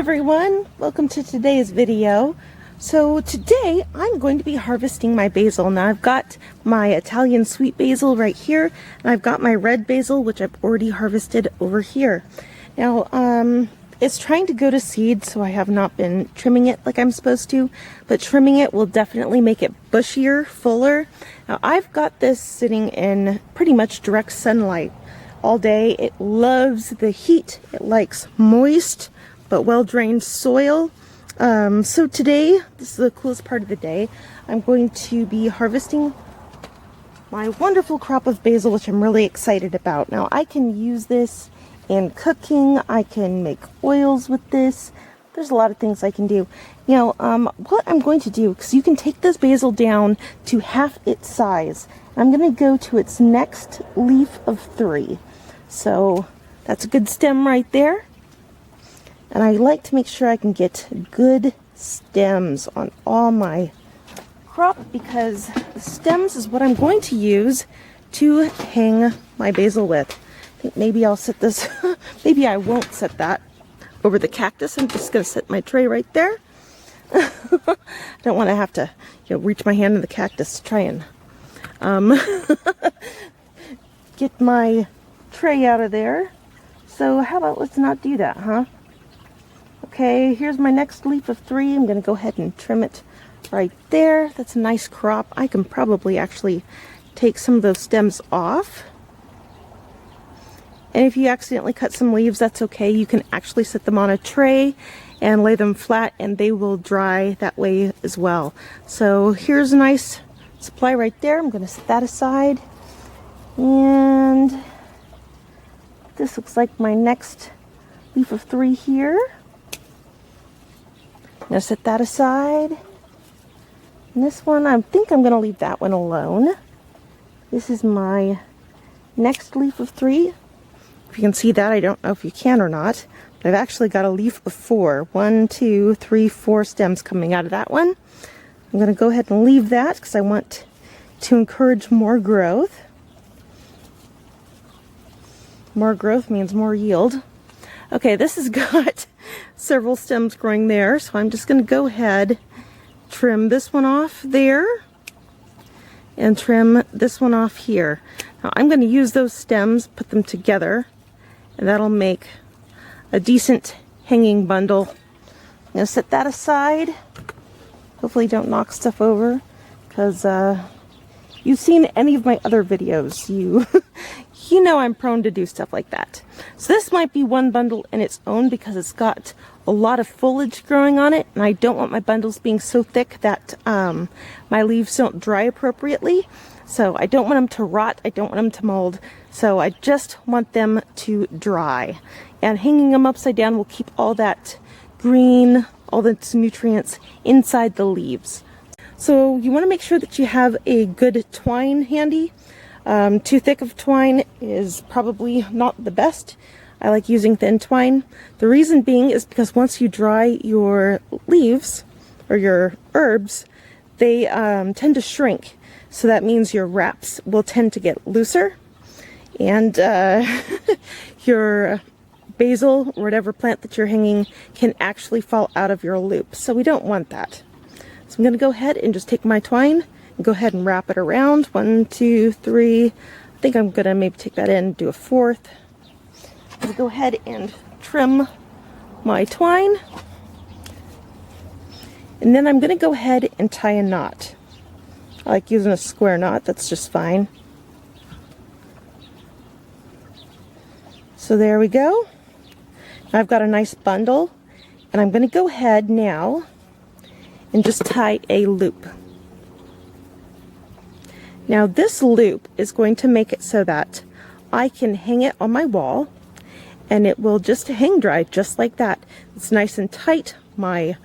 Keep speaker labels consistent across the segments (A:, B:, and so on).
A: everyone, welcome to today's video. So today I'm going to be harvesting my basil. Now I've got my Italian sweet basil right here, and I've got my red basil, which I've already harvested over here. Now it's trying to go to seed, so I have not been trimming it like I'm supposed to, but trimming it will definitely make it bushier, fuller. Now I've got this sitting in pretty much direct sunlight all day. It loves the heat. It likes moist but well-drained soil. So today, this is the coolest part of the day, I'm going to be harvesting my wonderful crop of basil, which I'm really excited about. Now I can use this in cooking, I can make oils with this. There's a lot of things I can do. You know, what I'm going to do, because you can take this basil down to half its size. I'm going to go to its next leaf of 3. So that's a good stem right there. And I like to make sure I can get good stems on all my crop, because the stems is what I'm going to use to hang my basil with. I think maybe I'll set this, maybe I won't set that over the cactus. I'm just going to set my tray right there. I don't want to have to, reach my hand in the cactus to try and get my tray out of there. So how about let's not do that, huh? Okay, here's my next leaf of 3. I'm going to go ahead and trim it right there. That's a nice crop. I can probably actually take some of those stems off. And if you accidentally cut some leaves, that's okay. You can actually set them on a tray and lay them flat, and they will dry that way as well. So here's a nice supply right there. I'm going to set that aside. And this looks like my next leaf of 3 here. Now set that aside. And this one, I think I'm going to leave that one alone. This is my next leaf of 3. If you can see that, I don't know if you can or not, but I've actually got a leaf of 4. 1, 2, 3, 4 stems coming out of that one. I'm going to go ahead and leave that because I want to encourage more growth. More growth means more yield. Okay, this has got several stems growing there, so I'm just going to go ahead, trim this one off there, and trim this one off here. Now I'm going to use those stems, put them together, and that'll make a decent hanging bundle. I'm going to set that aside. Hopefully don't knock stuff over, because you've seen any of my other videos, you know I'm prone to do stuff like that. So this might be one bundle in its own because it's got a lot of foliage growing on it, and I don't want my bundles being so thick that my leaves don't dry appropriately. So I don't want them to rot, I don't want them to mold, so I just want them to dry. And hanging them upside down will keep all that green, all the nutrients inside the leaves. So you want to make sure that you have a good twine handy. Too thick of twine is probably not the best. I like using thin twine. The reason being is because once you dry your leaves or your herbs, they tend to shrink. So that means your wraps will tend to get looser, and your basil or whatever plant that you're hanging can actually fall out of your loop. So we don't want that. So I'm going to go ahead and just take my twine and go ahead and wrap it around. 1, 2, 3. I think I'm going to maybe take that in and do a 4th. I'll go ahead and trim my twine. And then I'm going to go ahead and tie a knot. I like using a square knot, that's just fine. So there we go. I've got a nice bundle, and I'm going to go ahead now and just tie a loop. Now this loop is going to make it so that I can hang it on my wall, and it will just hang dry just like that. It's nice and tight. My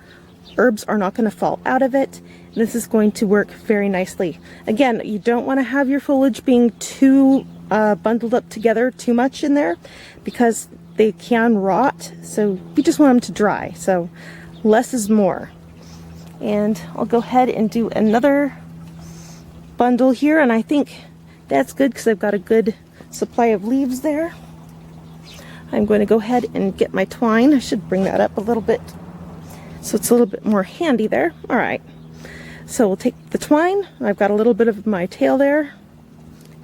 A: herbs are not going to fall out of it. This is going to work very nicely. Again, you don't want to have your foliage being too bundled up together too much in there, because they can rot. So you just want them to dry. So less is more. And I'll go ahead and do another bundle here, and I think that's good because I've got a good supply of leaves there. I'm going to go ahead and get my twine. I should bring that up a little bit so it's a little bit more handy there. All right, so we'll take the twine. I've got a little bit of my tail there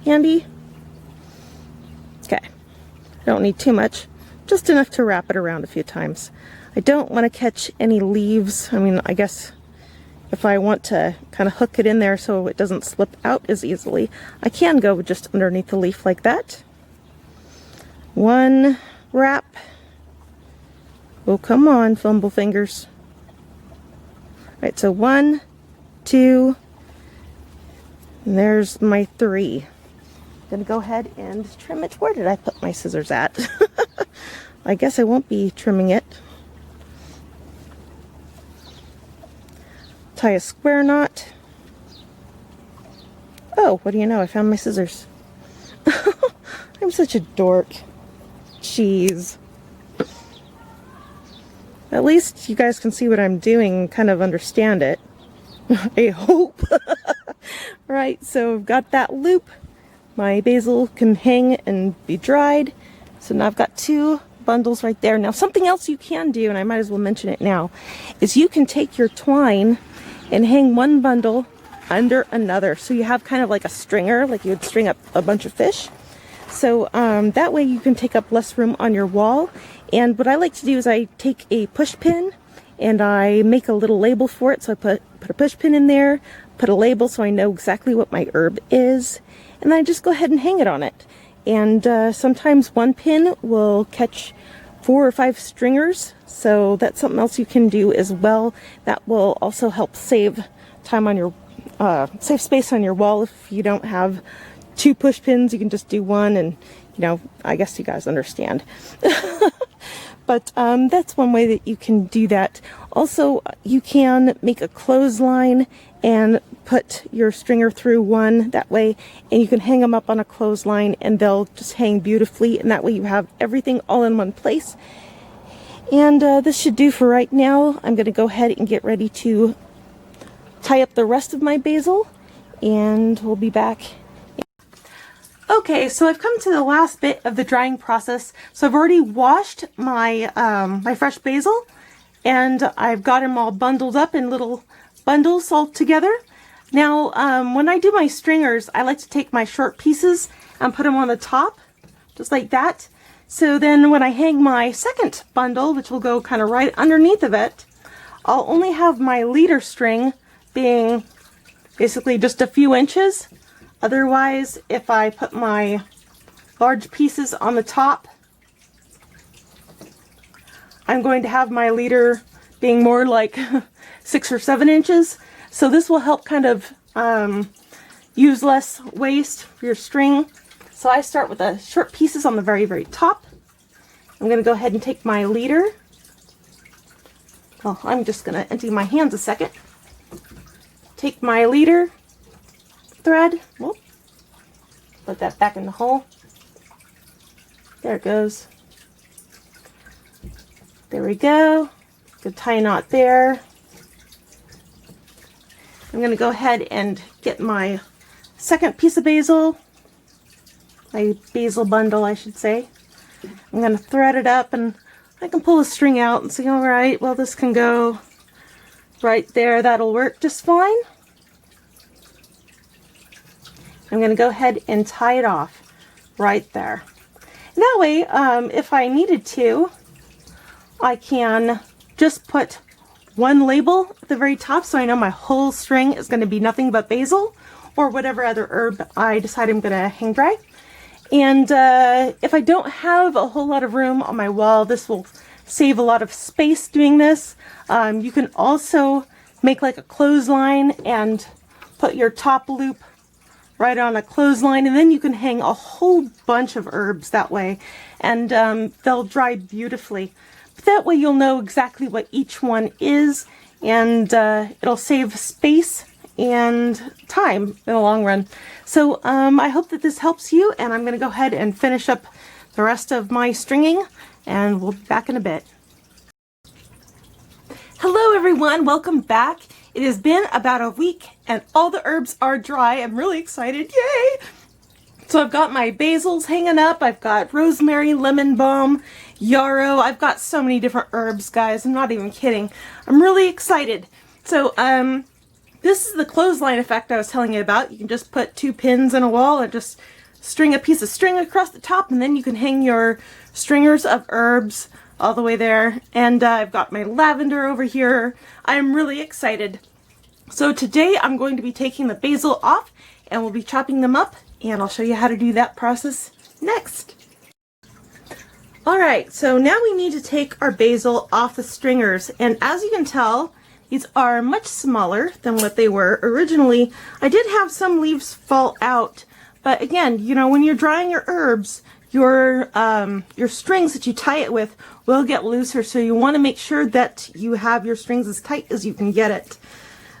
A: handy. Okay, I don't need too much, just enough to wrap it around a few times. I don't want to catch any leaves. I mean, I guess if I want to kind of hook it in there so it doesn't slip out as easily, I can go just underneath the leaf like that. One wrap. Oh, come on, fumble fingers. All right, so 1, 2, and there's my 3. I'm gonna go ahead and trim it. Where did I put my scissors at? I guess I won't be trimming it. Tie a square knot. Oh, what do you know? I found my scissors. I'm such a dork. Jeez. At least you guys can see what I'm doing and kind of understand it. I hope. Right, so I've got that loop. My basil can hang and be dried. So now I've got 2 bundles right there. Now something else you can do, and I might as well mention it now, is you can take your twine and hang one bundle under another. So you have kind of like a stringer, like you would string up a bunch of fish. So that way you can take up less room on your wall. And what I like to do is I take a push pin and I make a little label for it. So I put a push pin in there, put a label so I know exactly what my herb is, and then I just go ahead and hang it on it. And sometimes one pin will catch 4 or 5 stringers, so that's something else you can do as well. That will also help save time on your save space on your wall. If you don't have 2 push pins, you can just do 1, and you know, I guess you guys understand. But that's one way that you can do that. Also, you can make a clothesline and put your stringer through one that way, and you can hang them up on a clothesline and they'll just hang beautifully, and that way you have everything all in one place. And this should do for right now. I'm going to go ahead and get ready to tie up the rest of my basil, and we'll be back. Okay, so I've come to the last bit of the drying process. So I've already washed my my fresh basil, and I've got them all bundled up in little bundles all together. Now, when I do my stringers, I like to take my short pieces and put them on the top, just like that. So then when I hang my second bundle, which will go kind of right underneath of it, I'll only have my leader string being basically just a few inches. Otherwise, if I put my large pieces on the top, I'm going to have my leader being more like 6 or 7 inches. So this will help kind of use less waste for your string. So I start with the short pieces on the very, very top. I'm going to go ahead and take my leader. Well, I'm just going to empty my hands a second. Take my leader thread, whoop, put that back in the hole. There it goes. There we go. Good tie knot there. I'm going to go ahead and get my second piece of basil, my basil bundle, I should say. I'm going to thread it up, and I can pull the string out and say, all right, well, this can go right there. That'll work just fine. I'm going to go ahead and tie it off right there. And that way, if I needed to, I can just put one label at the very top so I know my whole string is going to be nothing but basil or whatever other herb I decide I'm going to hang dry. And if I don't have a whole lot of room on my wall, this will save a lot of space doing this. You can also make like a clothesline and put your top loop right on a clothesline, and then you can hang a whole bunch of herbs that way, and they'll dry beautifully. But that way you'll know exactly what each one is, and it'll save space and time in the long run. So I hope that this helps you, and I'm going to go ahead and finish up the rest of my stringing, and we'll be back in a bit. Hello everyone, welcome back. It has been about a week and all the herbs are dry. I'm really excited, yay! So I've got my basils hanging up, I've got rosemary, lemon balm, yarrow. I've got so many different herbs, guys. I'm not even kidding. I'm really excited. So this is the clothesline effect I was telling you about. You can just put 2 pins in a wall and just string a piece of string across the top, and then you can hang your stringers of herbs all the way there. And I've got my lavender over here. I'm really excited. So today I'm going to be taking the basil off and we'll be chopping them up, and I'll show you how to do that process next. Alright, so now we need to take our basil off the stringers, and as you can tell, these are much smaller than what they were originally. I did have some leaves fall out, but again, you know, when you're drying your herbs, your strings that you tie it with will get looser, so you want to make sure that you have your strings as tight as you can get it.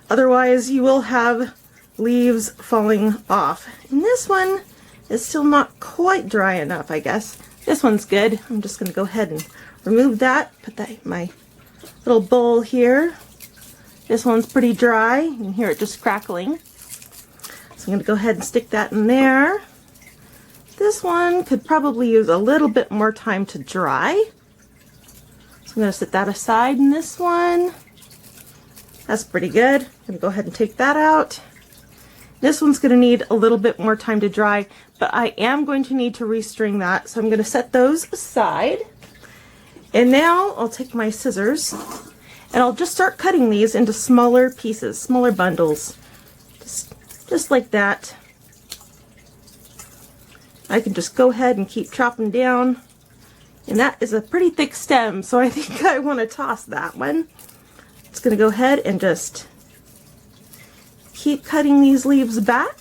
A: Otherwise, you will have leaves falling off. And this one is still not quite dry enough, I guess. This one's good. I'm just going to go ahead and remove that, put that in my little bowl here. This one's pretty dry. You can hear it just crackling. So I'm going to go ahead and stick that in there. This one could probably use a little bit more time to dry. So I'm going to set that aside. And this one, that's pretty good. I'm going to go ahead and take that out. This one's going to need a little bit more time to dry, but I am going to need to restring that. So I'm going to set those aside. And now I'll take my scissors and I'll just start cutting these into smaller pieces, smaller bundles. Just like that. I can just go ahead and keep chopping down. And that is a pretty thick stem, so I think I want to toss that one. Just going to go ahead and just keep cutting these leaves back.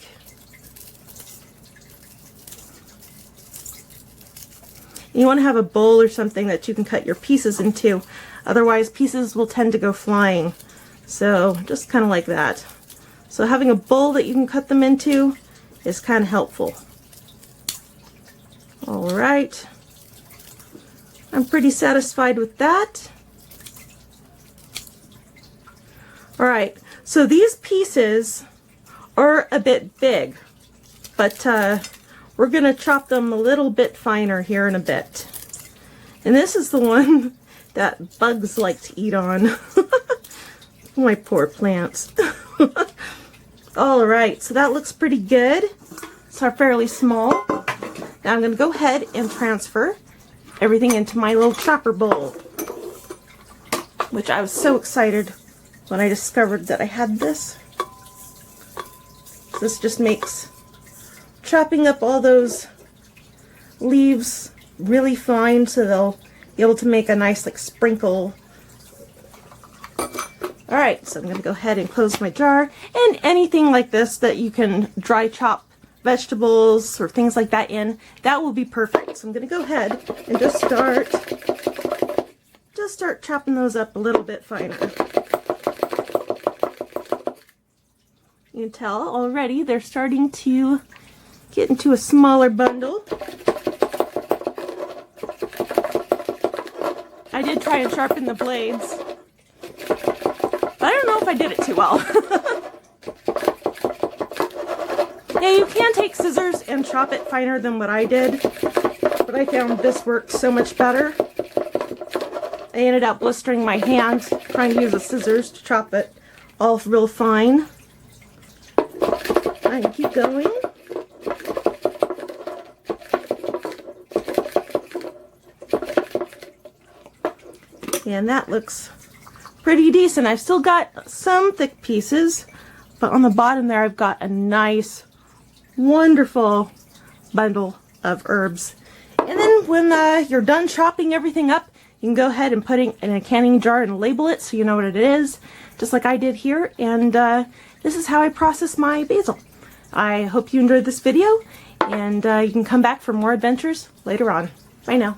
A: You want to have a bowl or something that you can cut your pieces into. Otherwise, pieces will tend to go flying. So just kind of like that. So having a bowl that you can cut them into is kind of helpful. Alright. I'm pretty satisfied with that. Alright, so these pieces are a bit big, but we're going to chop them a little bit finer here in a bit. And this is the one that bugs like to eat on. My poor plants. Alright, so that looks pretty good. It's fairly small. Now I'm going to go ahead and transfer everything into my little chopper bowl, which I was so excited when I discovered that I had this. This just makes chopping up all those leaves really fine, so they'll be able to make a nice like sprinkle. Alright, so I'm going to go ahead and close my jar, and anything like this that you can dry chop vegetables or things like that in, that will be perfect. So I'm going to go ahead and just start chopping those up a little bit finer. You can tell already they're starting to get into a smaller bundle. I did try and sharpen the blades, but I don't know if I did it too well. Yeah, you can take scissors and chop it finer than what I did, but I found this worked so much better. I ended up blistering my hand trying to use the scissors to chop it all real fine. I can keep going. And that looks pretty decent. I've still got some thick pieces, but on the bottom there I've got a nice, wonderful bundle of herbs. And then when you're done chopping everything up, you can go ahead and put it in a canning jar and label it so you know what it is, just like I did here. And this is how I process my basil. I hope you enjoyed this video, and you can come back for more adventures later on. Bye now.